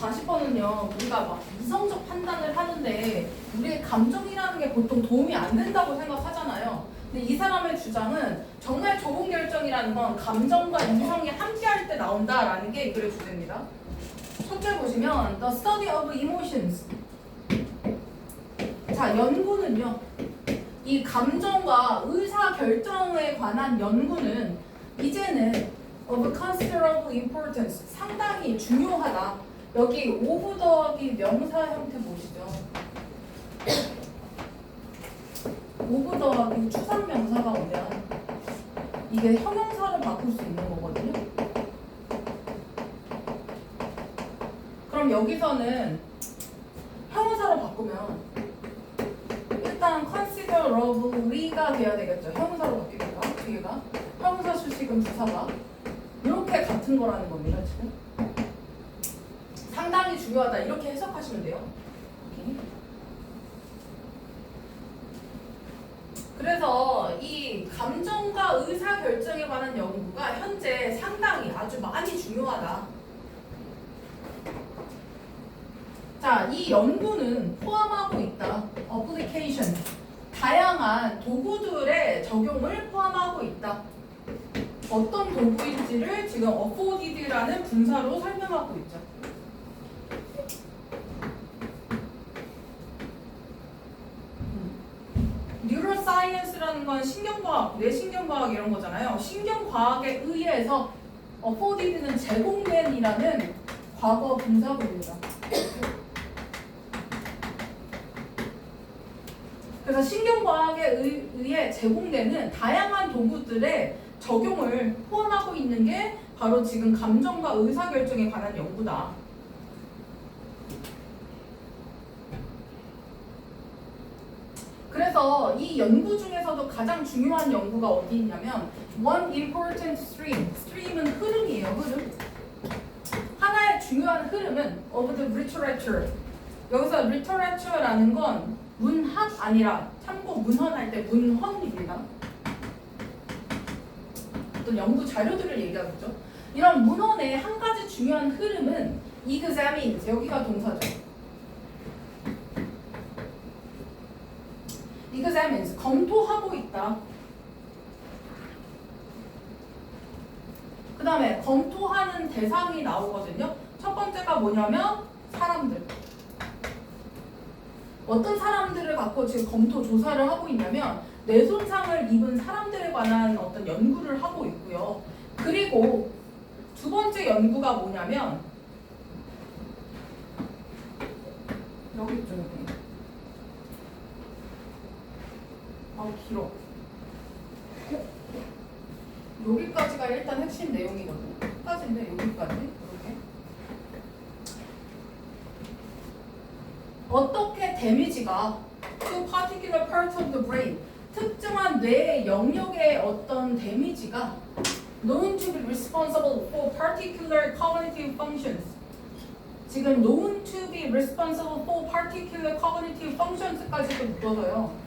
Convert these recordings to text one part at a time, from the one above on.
40번은요, 우리가 막 이성적 판단을 하는데 우리의 감정이라는 게 보통 도움이 안 된다고 생각하잖아요. 근데 이 사람의 주장은 정말 좋은 결정이라는 건 감정과 이성이 함께할 때 나온다라는 게 이 글의 주제입니다. 첫째 보시면 The Study of Emotions. 자, 연구는요, 이 감정과 의사 결정에 관한 연구는 이제는 of considerable importance, 상당히 중요하다. 여기 오브 더하기 명사 형태 보시죠. 오브 더하기 추상 명사가 오면 이게 형용사를 바꿀 수 있는 거거든요. 그럼 여기서는 형용사로 바꾸면 일단 considerably가 돼야 되겠죠. 형용사로 바뀌니까 뒤에가 형용사 수식은 부사가 이렇게 같은 거라는 겁니다. 지금 상당히 중요하다 이렇게 해석하시면 돼요. 오케이. 그래서 이 감정과 의사 결정에 관한 연구가 현재 상당히 아주 많이 중요하다. 자, 이 연구는 포함하고 있다. application, 다양한 도구들의 적용을 포함하고 있다. 어떤 도구인지를 지금 afforded라는 분사로 설명하고 있죠. 뉴로사이언스라는 건 신경과학, 뇌신경과학 이런 거잖아요. 신경과학에 의해서 afforded는 제공된이라는 과거 분사구입니다. 그래서 신경과학에 의해 제공되는 다양한 도구들의 적용을 포함하고 있는 게 바로 지금 감정과 의사결정에 관한 연구다. 그래서 이 연구 중에서도 가장 중요한 연구가 어디 있냐면 One important stream, stream은 흐름이에요. 흐름. 하나의 중요한 흐름은 of the literature. 여기서 literature라는 건 문학 아니라 참고 문헌할 때 문헌입니다. 어떤 연구 자료들을 얘기하겠죠. 이런 문헌의 한 가지 중요한 흐름은 examines, 여기가 동사죠. examines, 검토하고 있다. 그 다음에 검토하는 대상이 나오거든요. 첫 번째가 뭐냐면 사람들. 어떤 사람들을 갖고 지금 검토 조사를 하고 있냐면 뇌손상을 입은 사람들에 관한 어떤 연구를 하고 있고요. 그리고 두 번째 연구가 뭐냐면 여기 쪽에 길어. 여기까지가 일단 핵심 내용이거든요. 끝까지인데 여기까지 이렇게. 어떻게 데미지가 to particular parts of the brain, 특정한 뇌의 영역의 어떤 데미지가 known to be responsible for particular cognitive functions. 지금 known to be responsible for particular cognitive functions까지도 묶어서요.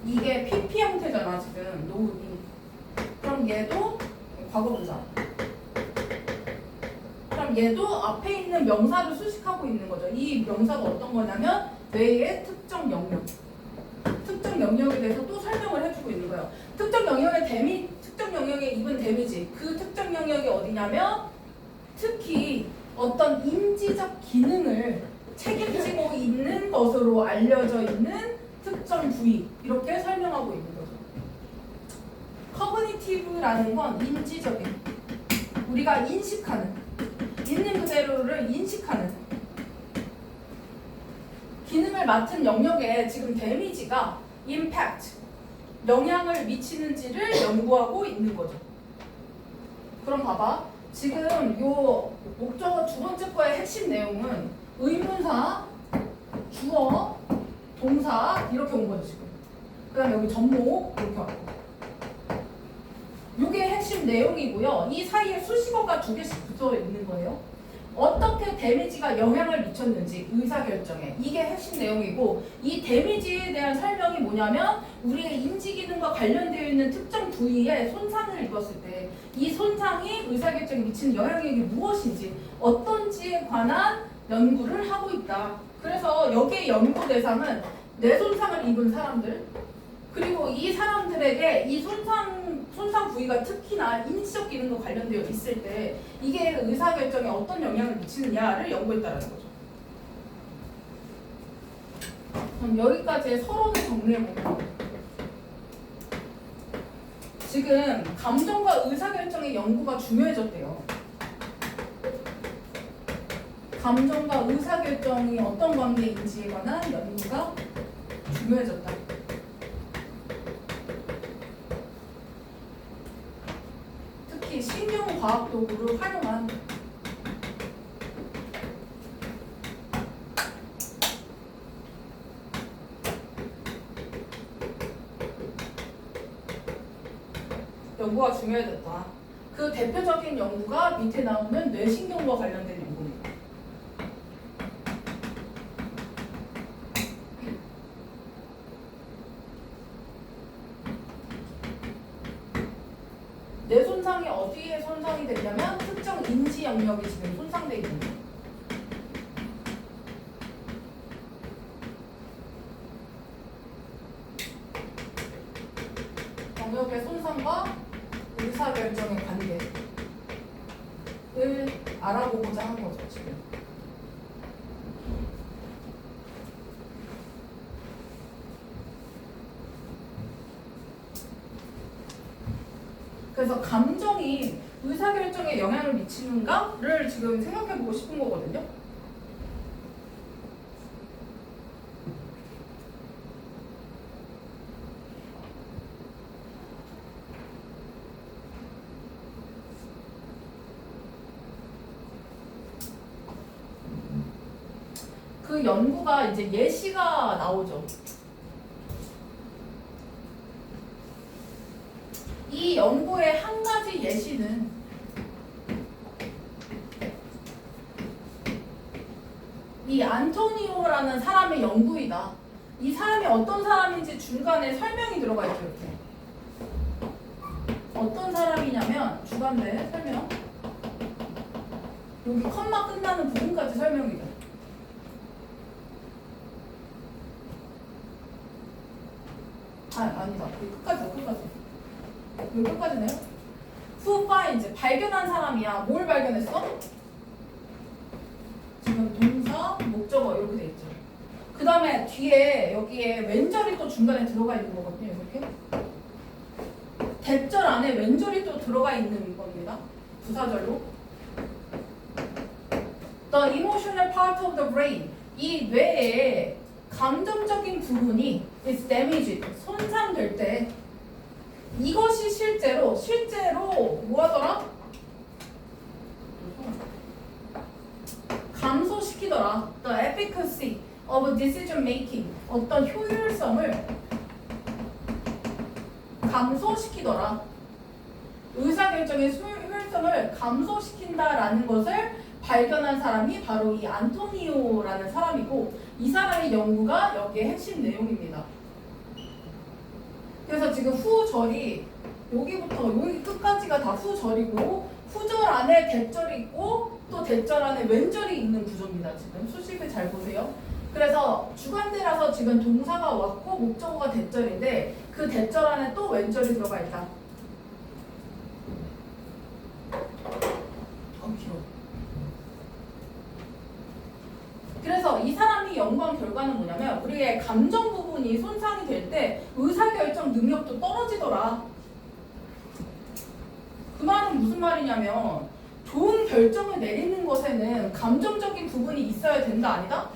이게 PP 형태잖아 지금 known이. 그럼 얘도 과거분사. 그럼 얘도 앞에 있는 명사를 수식하고 있는 거죠. 이 명사가 어떤 거냐면 뇌의 특정 영역. 특정 영역에 대해서 또 설명을 해주고 있는 거예요. 특정 영역에 입은 데미지. 그 특정 영역이 어디냐면 특히 어떤 인지적 기능을 책임지고 있는 것으로 알려져 있는 특정 부위. 이렇게 설명하고 있는 거죠. 커그니티브라는 건 인지적인, 우리가 인식하는, 있는 그대로를 인식하는 기능을 맡은 영역에 지금 데미지가 impact, 영향을 미치는지를 연구하고 있는 거죠. 그럼 봐봐. 지금 요 목적어 두 번째 거의 핵심 내용은 의문사, 주어, 동사 이렇게 온 거죠 지금. 그 다음에 여기 접목 이렇게 왔고. 요게 핵심 내용이고요. 이 사이에 수식어가 두 개씩 붙어 있는 거예요. 어떻게 데미지가 영향을 미쳤는지 의사결정에 이게 핵심 내용이고 이 데미지에 대한 설명이 뭐냐면 우리의 인지기능과 관련되어 있는 특정 부위에 손상을 입었을 때 이 손상이 의사결정에 미치는 영향력이 무엇인지 어떤지에 관한 연구를 하고 있다. 그래서 여기에 연구 대상은 뇌 손상을 입은 사람들 그리고 이 사람들에게 이 손상 부위가 특히나 인지적 기능과 관련되어 있을 때 이게 의사결정에 어떤 영향을 미치느냐를 연구했다는 거죠. 그럼 여기까지의 서론을 정리해보면 지금 감정과 의사결정의 연구가 중요해졌대요. 감정과 의사결정이 어떤 관계인지에 관한 연구가 중요해졌다. 특히 신경과학 도구를 활용한 연구가 중요해졌다. 그 대표적인 연구가 밑에 나오는 뇌신경과 관련된 연구입니다. 뇌 손상이 어디에 손상이 되냐면 특정 인지 영역이 지금 손상되어 있는 거예요. 영역의 손상과 의사결정의 관계를 알아보고자 한 거죠, 지금. 그래서 감정이 의사결정에 영향을 미치는가를 지금 생각해보고 싶은 거거든요. 그 연구가 이제 예시가 나오죠. 이 연구의 한 가지 예시는 이 안토니오라는 사람의 연구이다. 이 사람이 어떤 사람인지 중간에 설명이 들어가 있죠. 이렇게. 어떤 사람이냐면 주간내 설명. 여기 컴마 끝나는 부분까지 설명이죠. 아니다. 여기 끝까지다. 여기 끝까지네요. 후파 이제 발견한 사람이야. 뭘 발견했어? 지금 동사, 목적어 이렇게 돼 있죠. 그 다음에 뒤에 여기에 왼절이 또 중간에 들어가 있는 거거든요. 이렇게. 대절 안에 왼절이 또 들어가 있는 겁니다. 부사절로. The emotional part of the brain. 이 뇌의 감정적인 부분이 is damaged, 손상될 때 이것이 실제로 뭐하더라? 감소시키더라. The efficacy of decision making. 어떤 효율성을 감소시키더라. 의사결정의 효율성을 감소시킨다라는 것을 발견한 사람이 바로 이 안토니오라는 사람이고 이 사람의 연구가 여기에 핵심 내용입니다. 그래서 지금 후절이 여기부터 여기 끝까지가 다 후절이고 후절 안에 대절이 있고 또 대절 안에 왼절이 있는 구조입니다. 지금 수식을 잘 보세요. 그래서 주관대라서 지금 동사가 왔고 목적어가 대절인데 그 대절 안에 또 왼절이 들어가 있다. 길어. 그래서 이 사람이 연구한 결과는 뭐냐면 우리의 감정 부분이 손상이 될 때 의사결정 능력도 떨어지더라. 그 말은 무슨 말이냐면 좋은 결정을 내리는 것에는 감정적인 부분이 있어야 된다 아니다?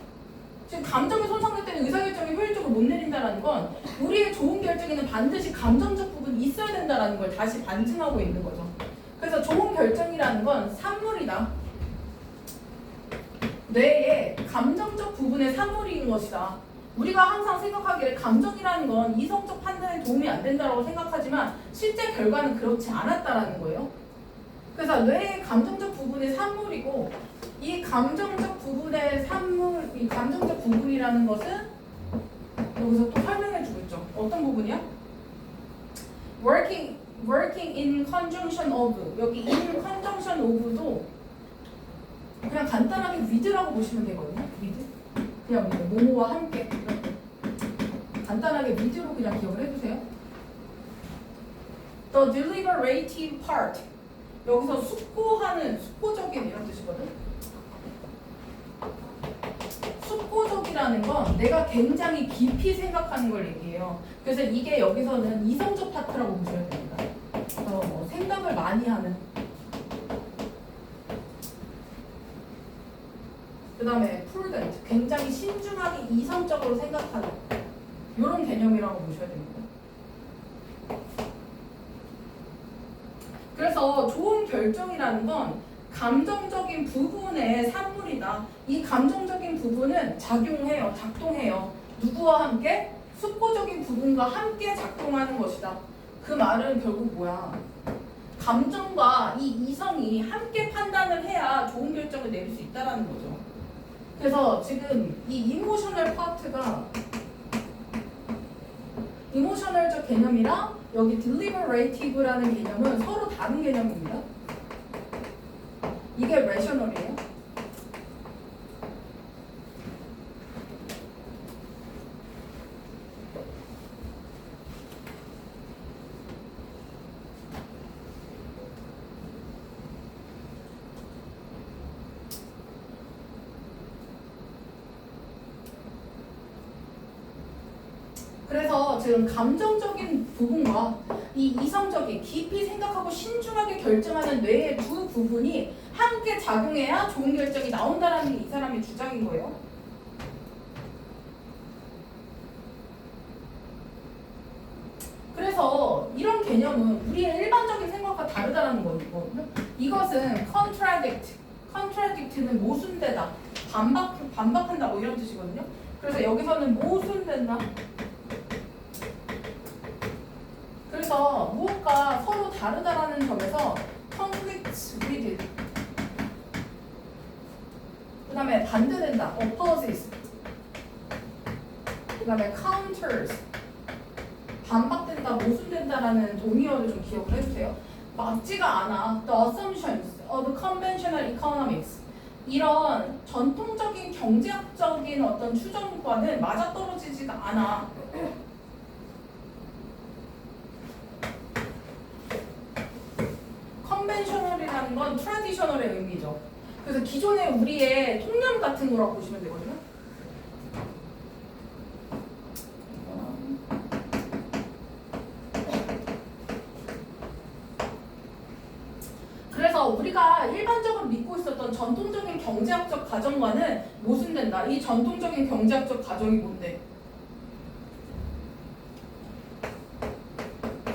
지금 감정이 손상될 때는 의사결정이 효율적으로 못 내린다는 건 우리의 좋은 결정에는 반드시 감정적 부분이 있어야 된다는 걸 다시 반증하고 있는 거죠. 그래서 좋은 결정이라는 건 산물이다. 뇌의 감정적 부분의 산물인 것이다. 우리가 항상 생각하기를 감정이라는 건 이성적 판단에 도움이 안 된다고 생각하지만 실제 결과는 그렇지 않았다라는 거예요. 그래서 뇌의 감정적 부분의 산물이고 이 감정적 부분의 산물, 이 감정적 부분이라는 것은 여기서 또 설명해주고 있죠. 어떤 부분이야? working in conjunction of 여기 in conjunction of도 그냥 간단하게 with라고 보시면 되거든요. with 그냥 뭐뭐와 함께 이렇게 간단하게 with로 그냥 기억을 해주세요. The deliberative part 여기서 숙고적인 이런 뜻이거든. 숙고적이라는 건 내가 굉장히 깊이 생각하는 걸 얘기해요. 그래서 이게 여기서는 이성적 파트라고 보셔야 됩니다. 생각을 많이 하는. 그 다음에 prudent, 굉장히 신중하게 이성적으로 생각하는 이런 개념이라고 보셔야 됩니다. 그래서 좋은 결정이라는 건 감정적인 부분의 산물이다. 이 감정적인 부분은 작동해요. 누구와 함께? 숙고적인 부분과 함께 작동하는 것이다. 그 말은 결국 뭐야? 감정과 이 이성이 함께 판단을 해야 좋은 결정을 내릴 수 있다는 거죠. 그래서 지금 이 이모셔널 파트가 이모셔널적 개념이랑 여기 deliberative라는 개념은 서로 다른 개념입니다. 이게 rational이에요. 그래서 지금 감정적인 부분과 이 이성적인 깊이 생각하고 신중하게 결정하는 뇌의 두 부분이 함께 작용해야 좋은 결정이 나온다라는 게 이 사람의 주장인 거예요. 그래서 이런 개념은 우리의 일반적인 생각과 다르다는 거거든요. 이것은 contradict는 모순되다, 반박한다 뭐 이런 뜻이거든요. 그래서 여기서는 모순된다. 그래서 무엇과 서로 다르다라는 점에서 conflicts with 그 다음에 반대된다 opposes 그 다음에 counters 반박된다 모순된다라는 동의어를 좀 기억을 해주세요. 맞지가 않아. The assumptions of conventional economics 이런 전통적인 경제학적인 어떤 추정과는 맞아떨어지지가 않아. 컨벤셔널이라는 건 트라디셔널의 의미죠. 그래서 기존의 우리의 통념 같은 거라고 보시면 되거든요. 그래서 우리가 일반적으로 믿고 있었던 전통적인 경제학적 가정과는 모순된다. 이 전통적인 경제학적 가정이 뭔데?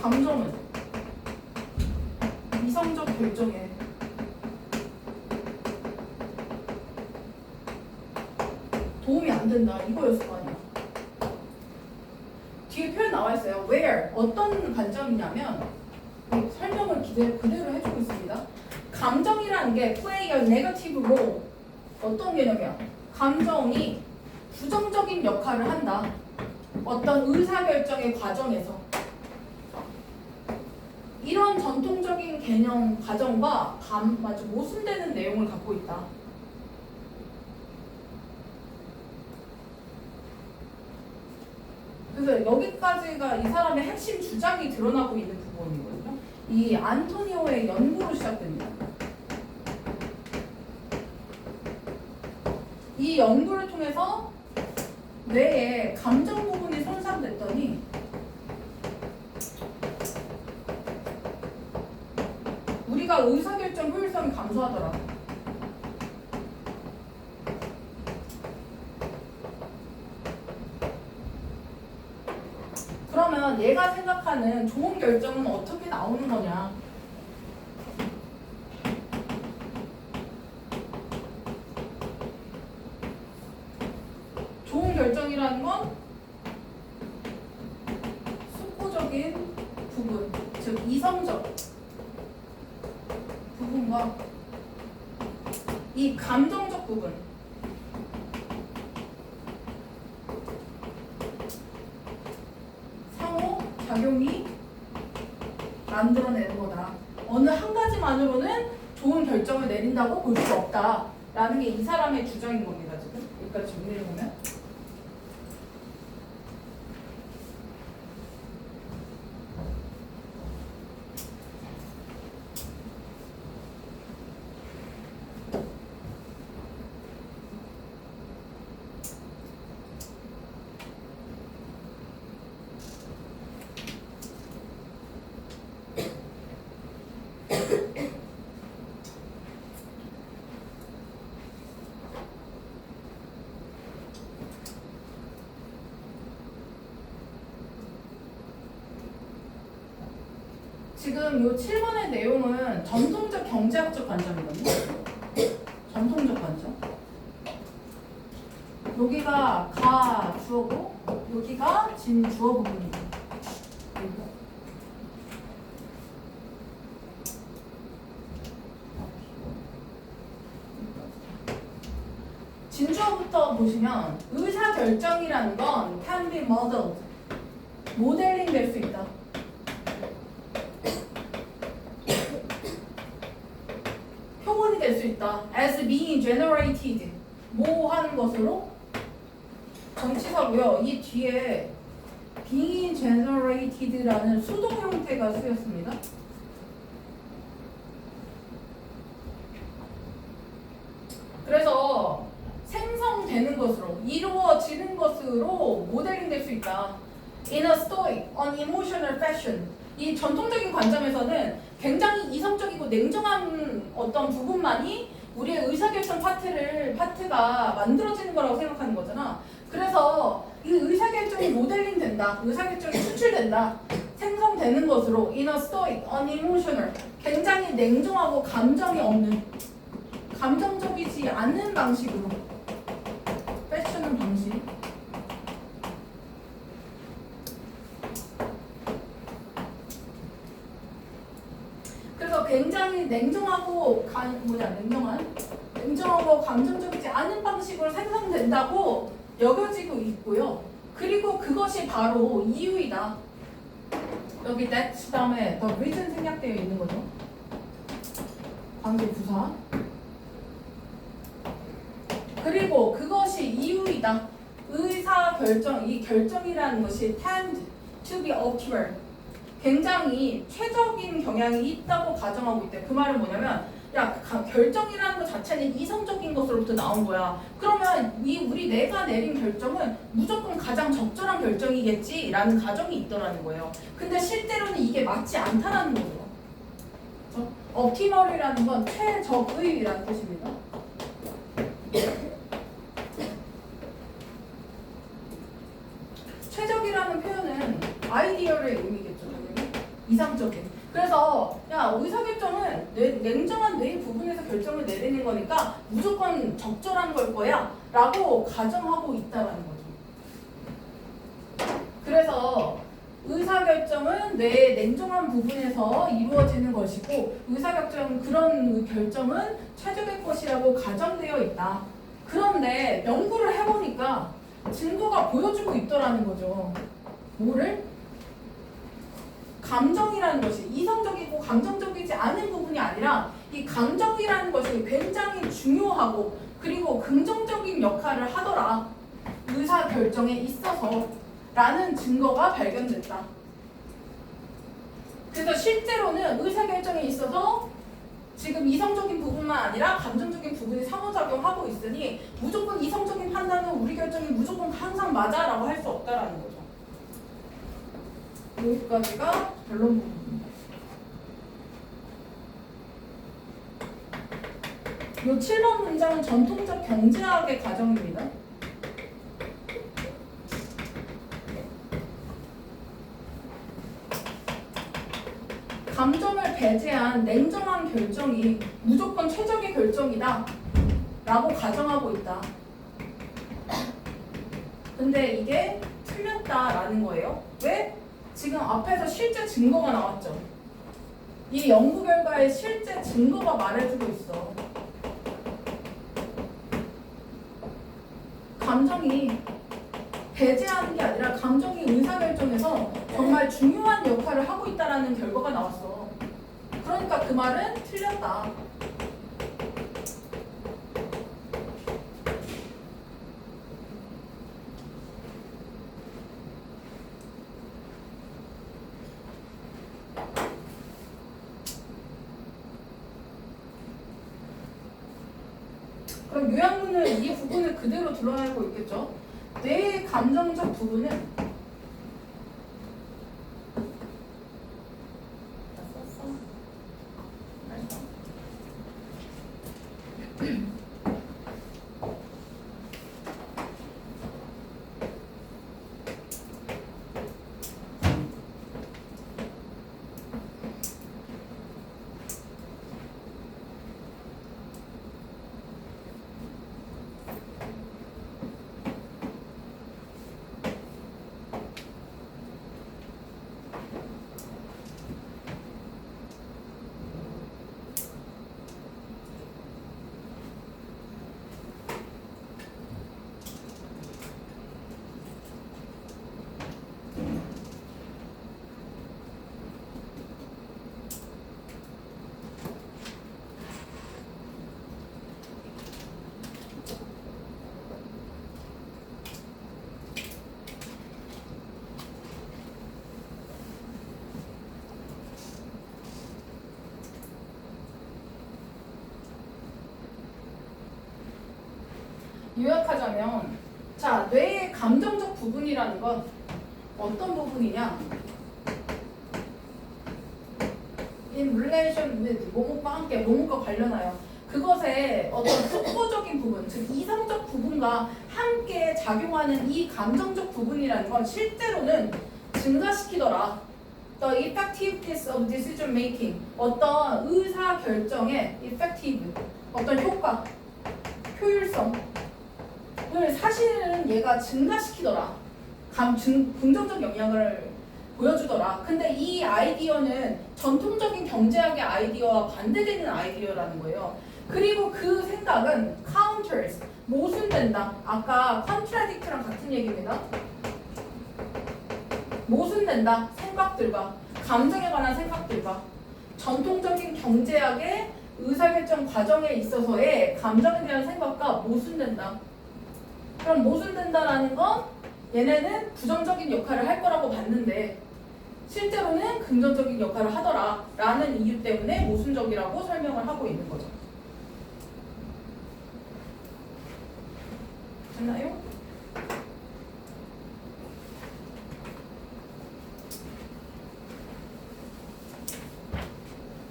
감정은 이성적 결정에 도움이 안 된다. 이거였을 거 아니야. 뒤에 표현 나와 있어요. Where 어떤 관점이냐면 설명을 그대로 해주고 있습니다. 감정이라는 게 play a negative role. 어떤 개념이야? 감정이 부정적인 역할을 한다. 어떤 의사결정의 과정에서. 이런 전통적인 개념 과정과 아주 모순되는 내용을 갖고 있다. 그래서 여기까지가 이 사람의 핵심 주장이 드러나고 있는 부분이거든요. 이 안토니오의 연구로 시작됩니다. 이 연구를 통해서 뇌의 감정 부분이 손상됐더니 우리가 의사결정 효율성이 감소하더라. 그러면 얘가 생각하는 좋은 결정은 어떻게 나오는 거냐? 좋은 결정이라는 건 숙고적인 부분, 즉 이성적 부분과 이 감정적 부분 상호 작용이 만들어내는 거다. 어느 한 가지만으로는 좋은 결정을 내린다고 볼 수 없다라는 게 이 사람의 주장인 겁니다. 지금 여기까지 정리해 보면. 지금 요 7번의 내용은 전통적 경제학적 관점이거든요. 전통적 관점. 여기가 가 주어고 여기가 진 주어 부분입니다. 진주어부터 보시면 의사결정이라는 건 can be modeled, 모델링 될 수 있다. 표본이 될 수 있다. as being generated, 뭐 하는 것으로? 정치사고요. 이 뒤에 being generated라는 수동 형태가 쓰였습니다. 그래서 생성되는 것으로, 이루어지는 것으로 모델링 될 수 있다. In a stoic, unemotional fashion. 이 전통적인 관점에서는 굉장히 이성적이고 냉정한 어떤 부분만이 우리의 의사결정 파트가 만들어지는 거라고 생각하는 거잖아. 그래서 이 의사결정이 모델링 된다. 의사결정이 추출된다. 생성되는 것으로 in a stoic, unemotional. 굉장히 냉정하고 감정이 없는, 감정적이지 않은 방식으로. 패션은 방식. 그래서 굉장히 냉정하고 냉정하고 감정적이지 않은 방식으로 생성된다고 여겨지고 있고요. 그리고 그것이 바로 이유이다. 여기 that 다음에 the reason 생략되어 있는 거죠. 관계 부사. 그리고 그것이 이유이다. 의사 결정, 이 결정이라는 것이 tend to be optimal. 굉장히 최적인 경향이 있다고 가정하고 있대. 그 말은 뭐냐면, 야, 결정이라는 것 자체는 이성적인 것으로부터 나온 거야. 그러면 우리 내가 내린 결정은 무조건 가장 적절한 결정이겠지라는 가정이 있더라는 거예요. 근데 실제로는 이게 맞지 않다라는 거죠. 그렇죠? optimal이라는 건 최적의라는 뜻입니다. 최적이라는 표현은 아이디어의 의미겠죠. 이상적인. 그래서 야, 의사결정은 냉정한 뇌의 부분에서 결정을 내리는 거니까 무조건 적절한 걸 거야 라고 가정하고 있다는 거죠. 그래서 의사결정은 뇌의 냉정한 부분에서 이루어지는 것이고 그런 결정은 최적의 것이라고 가정되어 있다. 그런데 연구를 해보니까 증거가 보여주고 있더라는 거죠. 뭐를? 감정이라는 것이 이성적이고 감정적이지 않은 부분이 아니라 이 감정이라는 것이 굉장히 중요하고 그리고 긍정적인 역할을 하더라. 의사결정에 있어서 라는 증거가 발견됐다. 그래서 실제로는 의사결정에 있어서 지금 이성적인 부분만 아니라 감정적인 부분이 상호작용하고 있으니 무조건 이성적인 판단은 우리 결정이 무조건 항상 맞아라고 할 수 없다라는 거죠. 여기까지가 결론 부분입니다. 이 7번 문장은 전통적 경제학의 가정입니다. 감정을 배제한 냉정한 결정이 무조건 최적의 결정이다 라고 가정하고 있다. 근데 이게 틀렸다라는 거예요. 왜? 지금 앞에서 실제 증거가 나왔죠. 이 연구 결과에 실제 증거가 말해주고 있어. 감정이 배제하는 게 아니라 감정이 의사결정에서 정말 중요한 역할을 하고 있다는 결과가 나왔어. 그러니까 그 말은 틀렸다. 그럼 요약문은 이 부분을 그대로 드러내고 있겠죠. 뇌의 감정적 부분은 요약하자면, 자, 뇌의 감정적 부분이라는 건 어떤 부분이냐? In relation with 뭐뭐과 함께 뭐뭐과 관련하여 그것의 어떤 속도적인 부분, 즉 이성적 부분과 함께 작용하는 이 감정적 부분이라는 건 실제로는 증가시키더라. The effectiveness of decision making, 어떤 의사 결정의 effective, 어떤 효과, 효율성. 사실은 얘가 증가시키더라. 긍정적 영향을 보여주더라. 근데 이 아이디어는 전통적인 경제학의 아이디어와 반대되는 아이디어라는 거예요. 그리고 그 생각은 counters, 모순된다. 아까 contradict랑 같은 얘기입니다. 모순된다. 생각들과, 감정에 관한 생각들과 전통적인 경제학의 의사결정 과정에 있어서의 감정에 대한 생각과 모순된다. 그럼 모순된다라는 건 얘네는 부정적인 역할을 할 거라고 봤는데 실제로는 긍정적인 역할을 하더라 라는 이유 때문에 모순적이라고 설명을 하고 있는 거죠. 됐나요?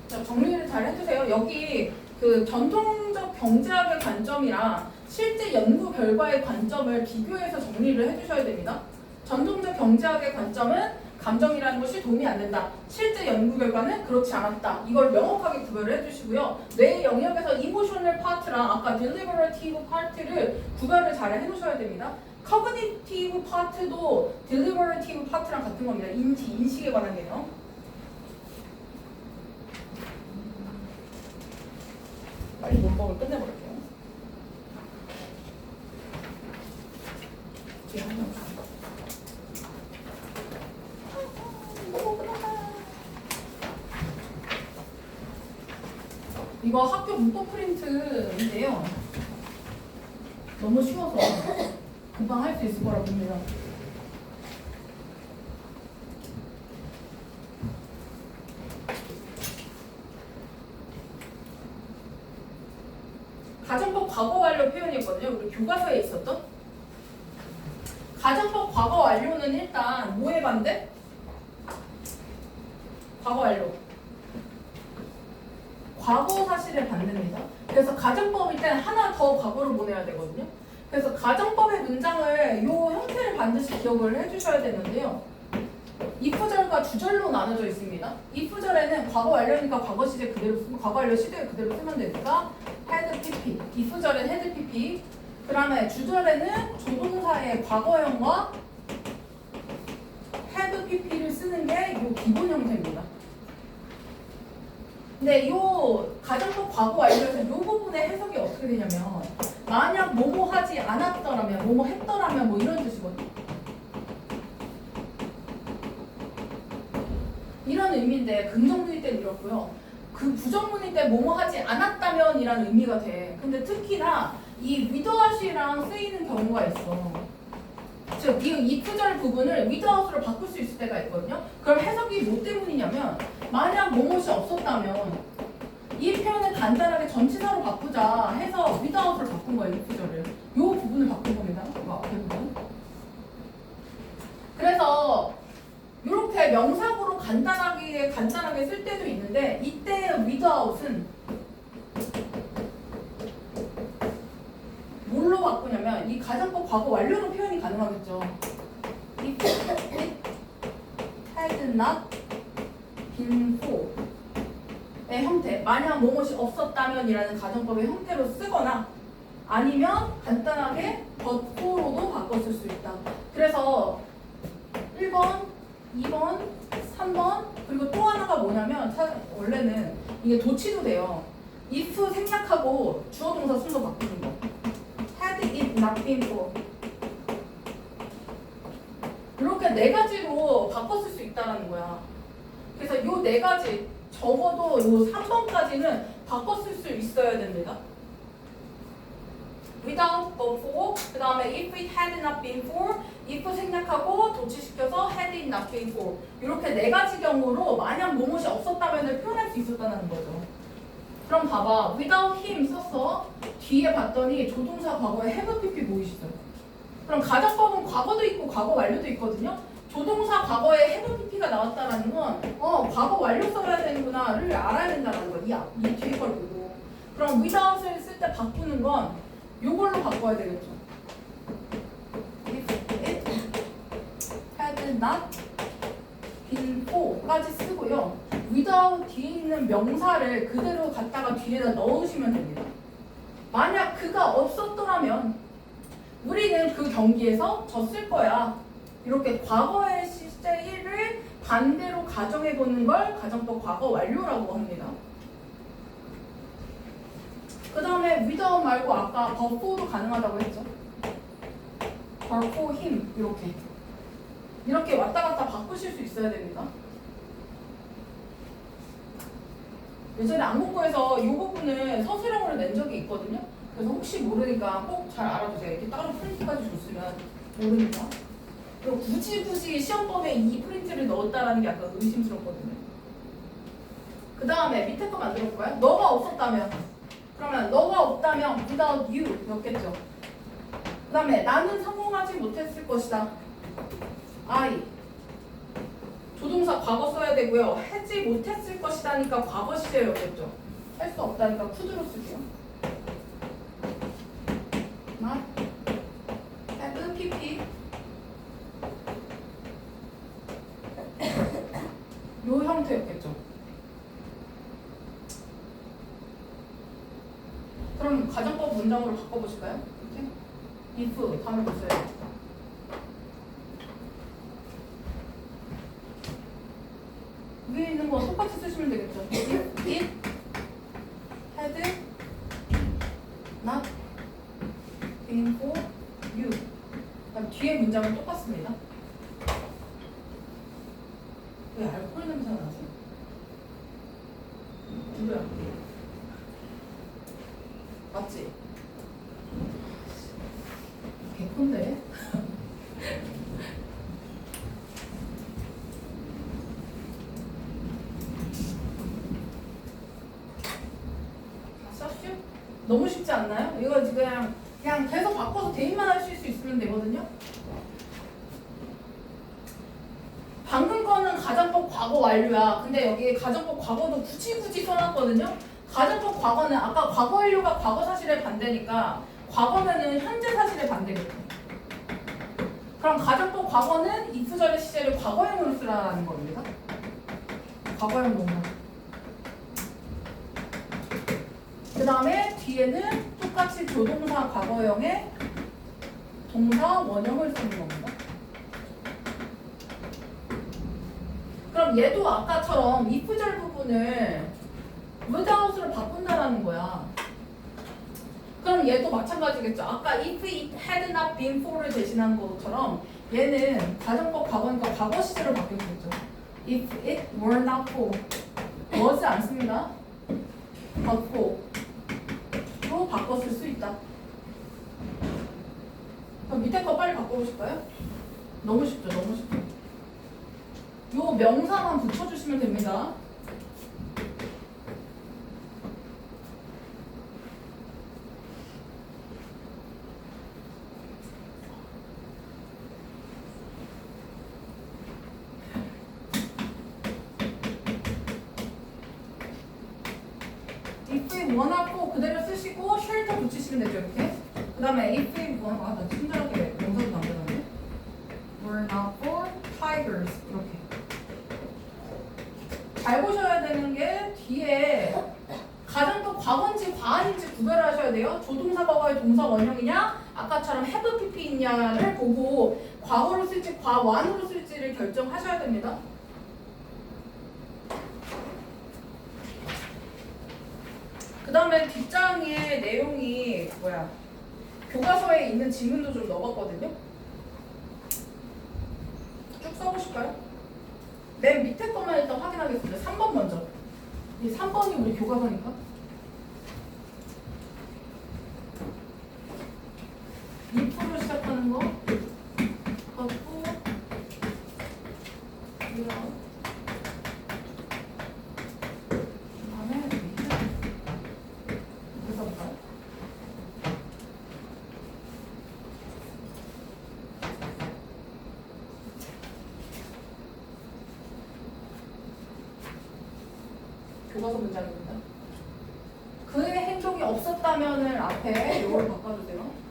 자, 정리를 잘 해주세요. 여기 그 전통적 경제학의 관점이랑 실제 연구 결과의 관점을 비교해서 정리를 해주셔야 됩니다. 전통적 경제학의 관점은 감정이라는 것이 도움이 안 된다. 실제 연구 결과는 그렇지 않았다. 이걸 명확하게 구별을 해주시고요. 뇌 영역에서 이모셔널 파트랑 아까 딜리버러티브 파트를 구별을 잘 해놓으셔야 됩니다. 커그니티브 파트도 딜리버러티브 파트랑 같은 겁니다. 인식에 관한 개념. 빨리 문법을 끝내버릴게요. 이거 학교 문법 프린트인데요. 너무 쉬워서 금방 할 수 있을 거라 봅니다. 가정법 과거 완료 표현이었거든요. 우리 교과서에 있었던. 가정법 과거 완료는 일단 뭐에 반대? 과거 완료. 과거 사실에 반대입니다. 그래서 가정법일 때는 하나 더 과거를 보내야 되거든요. 그래서 가정법의 문장을 이 형태를 반드시 기억을 해주셔야 되는데요. if절과 주절로 나눠져 있습니다. if절에는 과거 완료니까 과거 시제 그대로 쓰고 과거 완료 시제 그대로 쓰면 되니까 had pp. if절엔 had pp. 그 다음에 주절에는 조동사의 과거형과 had pp를 쓰는 게 이 기본 형태입니다. 근데 이 가정법 과거 완료에서 이 부분의 해석이 어떻게 되냐면 만약 뭐뭐 하지 않았더라면, 뭐뭐 했더라면 뭐 이런 뜻이거든요. 이런 의미인데 긍정문일 때는 이렇고요. 그 부정문일 때 뭐뭐 하지 않았다면 이라는 의미가 돼. 근데 특히나 이 without이랑 쓰이는 경우가 있어. 즉, 이 if 부분을 without으로 바꿀 수 있을 때가 있거든요. 그럼 해석이 뭐 때문이냐면 만약 뭐뭐이 없었다면 이 표현을 간단하게 전치사로 바꾸자 해서 without으로 바꾼 거예요. if를. 이 부분을 바꾼 겁니다. 앞에 부분. 그래서 이렇게 명사구로 간단하게 쓸 때도 있는데 이때 without은 뭘로 바꾸냐면 이 가정법 과거 완료로 표현이 가능하겠죠. If it had not been for의 형태, 만약 뭐뭇이 없었다면 이라는 가정법의 형태로 쓰거나 아니면 간단하게 but for로도 바꿨을 수 있다. 그래서 1번, 2번, 3번 그리고 또 하나가 뭐냐면 원래는 이게 도치도 돼요. if 생략하고 주어 동사 순서 바꾸는 거. had it not been for 이렇게 네 가지로 바꿨을 수 있다는 거야. 그래서 이 네 가지 적어도 이 3번까지는 바꿨을 수 있어야 됩니다. without, but for, 그 다음에 if it had not been for, if 생략하고 도치시켜서 had it not been for 이렇게 네 가지 경우로 만약 뭐뭇이 없었다면 표현할 수 있었다는 거죠. 그럼 봐봐, without him 썼어. 뒤에 봤더니 조동사 과거에 have pp 보이시죠? 그럼 가정법은 과거도 있고 과거 완료도 있거든요. 조동사 과거에 have pp가 나왔다는 건 과거 완료 써야 되는구나를 알아야 된다는 거야. 이 뒤에 걸 보고. 그럼 without을 쓸 때 바꾸는 건 요걸로 바꿔야 되겠죠. If it had not been for까지 쓰고요. without 뒤에 있는 명사를 그대로 갖다가 뒤에다 넣으시면 됩니다. 만약 그가 없었더라면 우리는 그 경기에서 졌을 거야. 이렇게 과거의 시제를 반대로 가정해보는 걸 가정법 과거 완료라고 합니다. 그 다음에 without 말고 아까 but for도 가능하다고 했죠. but for him 이렇게 왔다 갔다 바꾸실 수 있어야 됩니다. 예전에 안국고에서 이 부분을 서술형으로 낸 적이 있거든요. 그래서 혹시 모르니까 꼭 잘 알아두세요. 이렇게 따로 프린트까지 줬으면 모르니까. 그리고 굳이 시험범에 이 프린트를 넣었다라는 게 약간 의심스럽거든요. 그 다음에 밑에 거 만들어볼까요? 너가 없었다면 그러면 너가 없다면 without you 였겠죠. 그 다음에 나는 성공하지 못했을 것이다. I 조동사 과거 써야 되고요. 하지 못했을 것이다니까 과거 시제였겠죠. 할 수 없다니까 could로 쓸게요. not have pp 요 형태였겠죠. 그럼 가정법 문장으로 바꿔보실까요? 이렇게? if 다음에 보세요. 위에 있는 거 똑같이 쓰시면 되겠죠. If it had not been for you. 그럼 뒤에 문장은 똑같습니다. 왜 알코올 냄새가 나지? 누구야? 맞지? 개콘데? 너무 쉽지 않나요? 이거 그냥 계속 바꿔서 대입만 하실 수 있으면 되거든요. 방금 거는 가정법 과거 완료야. 근데 여기 가정법 과거도 굳이 써놨거든요. 가정법 과거는 아까 과거 완료가 과거 사실의 반대니까 과거면은 현재 사실의 반대겠죠. 그럼 가정법 과거는 if절의 시제를 과거형으로 쓰라는 겁니다. 과거형 동사. 그 다음에 뒤에는 똑같이 조동사 과거형의 동사 원형을 쓰는 겁니다. 그럼 얘도 아까처럼 if절 부분을 without으로 바꾼다라는 거야. 그럼 그럼 얘도 마찬가지겠죠. 아까 if it had not been for를 대신한 것처럼 얘는 가정법 과거니까 과거 시제로 바뀌었겠죠. If it were not for was 안 씁니다. but for로 바꿨을 수 있다. 그럼 밑에 거 빨리 바꿔보실까요? 너무 쉽죠, 너무 쉽죠. 요 명사만 붙여주시면 됩니다. if we 원하고 그대로 쓰시고 쉘터 붙이시면 되죠, 이렇게. 그 다음에 if we want, 나 친절하게 명사도 만들었네. We're not for tigers. 이렇게. 잘 보셔야 되는 게 뒤에 가정법 과거인지 과한인지 구별을 하셔야 돼요. 조동사 과거의 동사 원형이냐, 아까처럼 have pp 있냐를 보고 과거로 쓸지 과완으로 쓸지를 결정하셔야 됩니다. 그 다음에 뒷장의 내용이 교과서에 있는 지문도 좀 넣어봤거든요. 쭉 써보실까요? 맨 밑에 것만 일단 확인하겠습니다. 3번 먼저. 이 3번이 우리 교과서니까. if로 시작하는 거 하고 그다음에 여기서 볼까요? 교과서 문장입니다. 그의 행동이 없었다면을 앞에 이걸 바꿔주세요.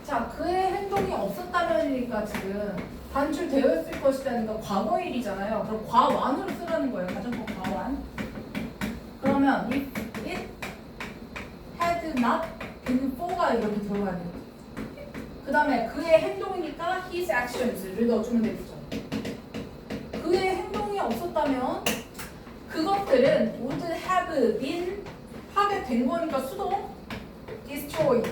자, 그의 행동이 없었다면이니까 지금 반출되어 있을 것이라니까 과거일이잖아요. 그럼 과완으로 쓰라는 거예요. 가정법 과완. 그러면 if it had not been for가 이렇게 들어가야 돼요. 그 다음에 그의 행동이니까 his actions를 넣어주면 되겠죠. 그의 행동이 없었다면 그것들은 would have been 하게 된 거니까 수동 destroyed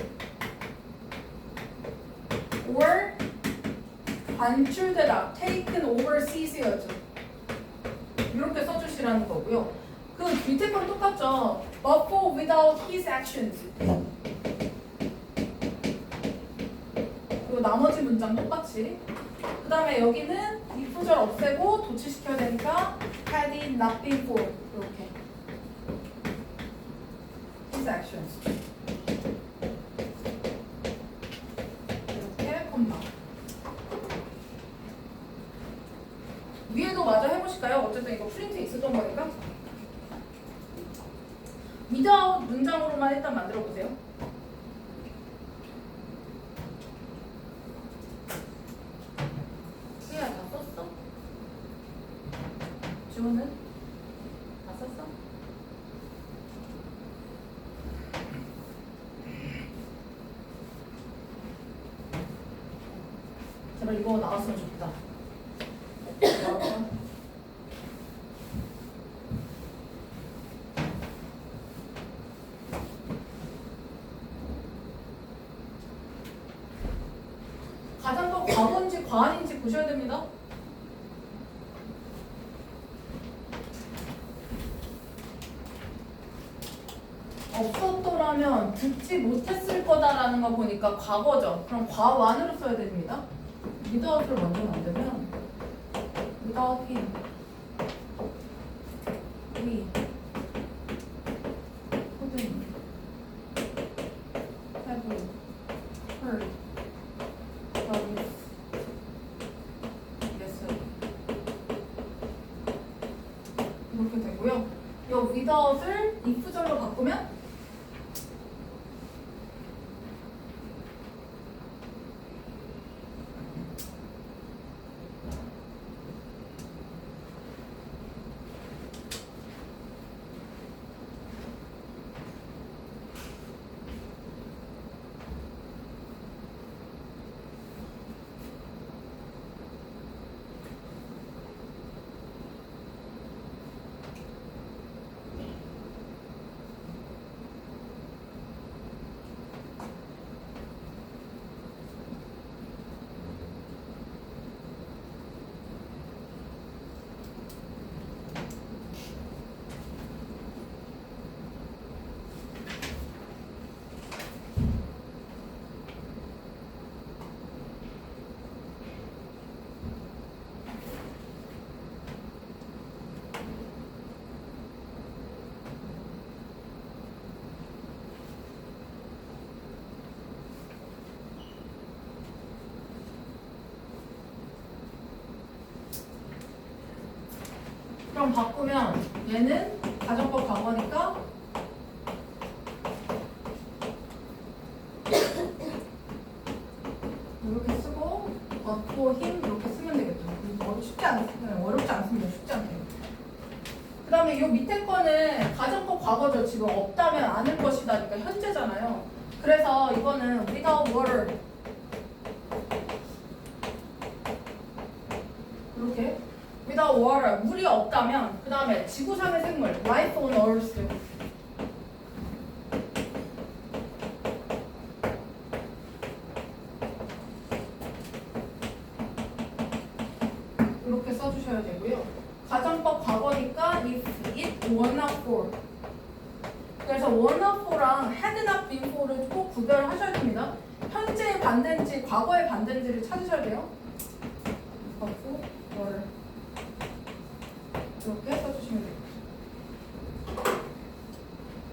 or 반출되다 taken overseas였죠. 이렇게 써주시라는 거고요. 그 밑에 건 똑같죠. But for without his actions. 그리고 나머지 문장 똑같이. 그 다음에 여기는 이 구절 없애고 도치시켜야 되니까 had it not been for 이렇게 his actions. 이렇게 콤마. 위에도 마저 해보실까요? 어쨌든 이거 프린트 있었던 거니까. without 문장으로만 일단 만들어 보세요. 수야 다 썼어? 주호는? 다 썼어? 제발 이거 나왔으면 좋겠다. 가장법 과거인지 과한인지 보셔야 됩니다. 없었더라면 듣지 못했을 거다라는 거 보니까 과거죠. 그럼 과완으로 써야 됩니다. without을 먼저 만들면 without him without을 if절로 바꾸면 그럼 바꾸면 얘는 가정법 과거니까 이렇게 쓰고 걷고 힘 이렇게 쓰면 되겠죠. 어렵지 않습니다. 쉽지 않대요. 그 다음에 이 밑에 거는 가정법 과거죠. 지금 없다면 않을 것이다. 그러니까 현재잖아요. 그래서 이거는 without water 이렇게 without water 물이 없다면 그 다음에 지구상의 생물 life on earth 이렇게 써주셔야 되고요. 가정법 과거니까 if it were not for 그래서 were not for랑 had not been for를 꼭 구별하셔야 됩니다. 현재의 반대인지 과거의 반대인지를 찾으셔야 돼요. 받고 were 이렇게 써주시면 돼요.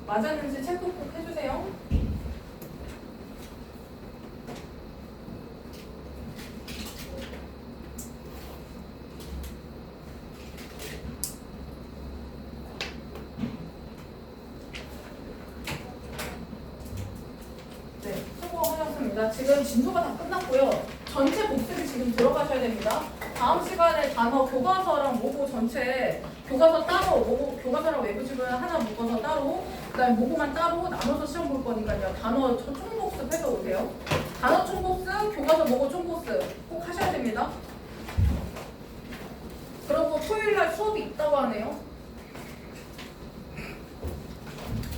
맞았는지 체크 꼭 해주세요. 네, 수고하셨습니다. 지금 진도가 다 끝났고요. 전체 복습이 지금 들어가셔야 됩니다. 다음 시간에 단어 교과서랑 모고 전체 교과서 따로 모고 교과서랑 외부집을 하나 묶어서 따로 그다음에 모고만 따로 나눠서 시험 볼 거니까요. 단어 총복습 해서 오세요. 단어 총복습, 교과서 모고 총복습 꼭 하셔야 됩니다. 그리고 토요일날 수업이 있다고 하네요.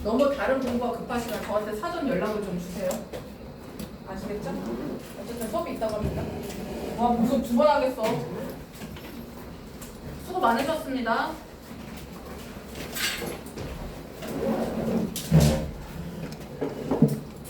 너무 다른 공부가 급하시면 저한테 사전 연락을 좀 주세요. 아시겠죠? 어쨌든 수업이 있다고 합니다. 와 무슨 두 번 하겠어. 수고 많으셨습니다.